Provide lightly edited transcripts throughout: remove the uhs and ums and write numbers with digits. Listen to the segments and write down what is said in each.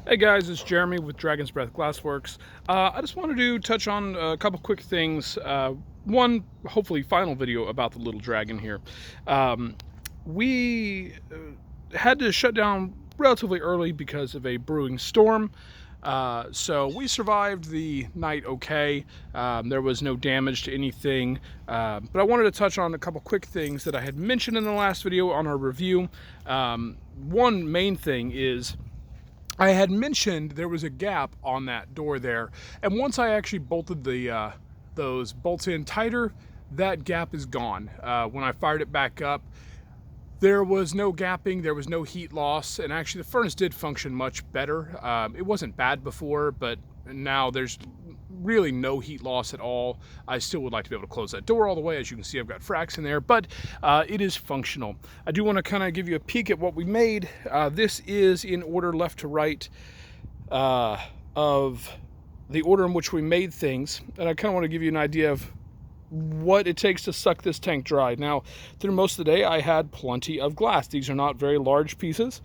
Hey guys, it's Jeremy with Dragon's Breath Glassworks. I just wanted to touch on a couple quick things. One, hopefully, final video about the little dragon here. We had to shut down relatively early because of a brewing storm. So we survived the night okay. There was no damage to anything. But I wanted to touch on a couple quick things that I had mentioned in the last video on our review. One main thing is I had mentioned there was a gap on that door there, and once I actually bolted those bolts in tighter, that gap is gone. When I fired it back up, there was no gapping, there was no heat loss, and actually the furnace did function much better. It wasn't bad before, but now there's really no heat loss at all. I still would like to be able to close that door all the way. As you can see, I've got fracks in there, but it is functional. I do want to kind of give you a peek at what we made. This is in order left to right of the order in which we made things, and I kind of want to give you an idea of what it takes to suck this tank dry. Now, through most of the day, I had plenty of glass. These are not very large pieces,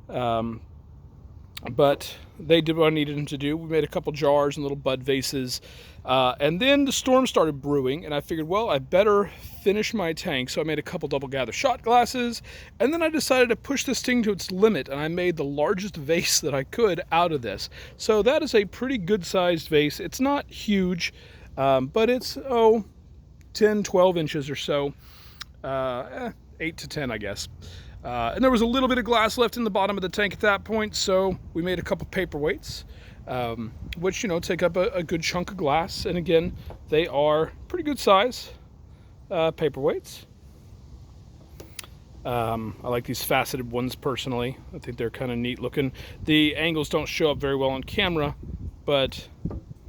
but they did what I needed them to do. We made a couple jars and little bud vases, and then the storm started brewing, and I figured, well, I better finish my tank. So I made a couple double gather shot glasses, and then I decided to push this thing to its limit, and I made the largest vase that I could out of this. So that is a pretty good sized vase. It's not huge, but it's 10, 12 inches or so, 8 to 10, I guess. And there was a little bit of glass left in the bottom of the tank at that point, so we made a couple paperweights, which, take up a good chunk of glass. And again, they are pretty good size paperweights. I like these faceted ones personally. I think they're kind of neat looking. The angles don't show up very well on camera, but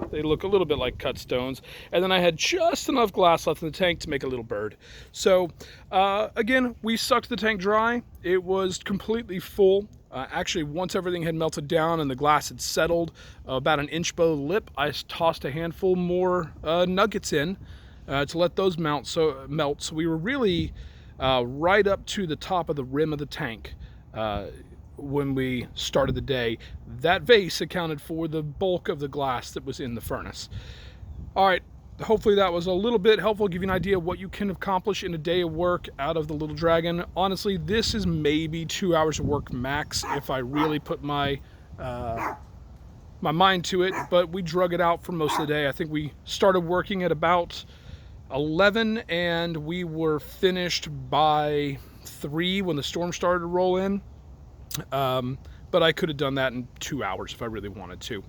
they look a little bit like cut stones. And then I had just enough glass left in the tank to make a little bird. So again, we sucked the tank dry. It was completely full. Actually, once everything had melted down and the glass had settled about an inch below the lip, I tossed a handful more nuggets in to let those melt. So we were really right up to the top of the rim of the tank. When we started the day. That vase accounted for the bulk of the glass that was in the furnace. All right, hopefully that was a little bit helpful, give you an idea of what you can accomplish in a day of work out of the little dragon. Honestly, this is maybe 2 hours of work max if I really put my mind to it, but we drug it out for most of the day. I think we started working at about 11 and we were finished by 3 when the storm started to roll in. But I could have done that in 2 hours if I really wanted to.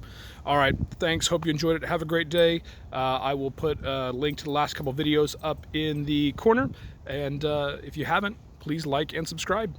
All right, thanks. Hope you enjoyed it. Have a great day. I will put a link to the last couple videos up in the corner. And if you haven't, please like and subscribe.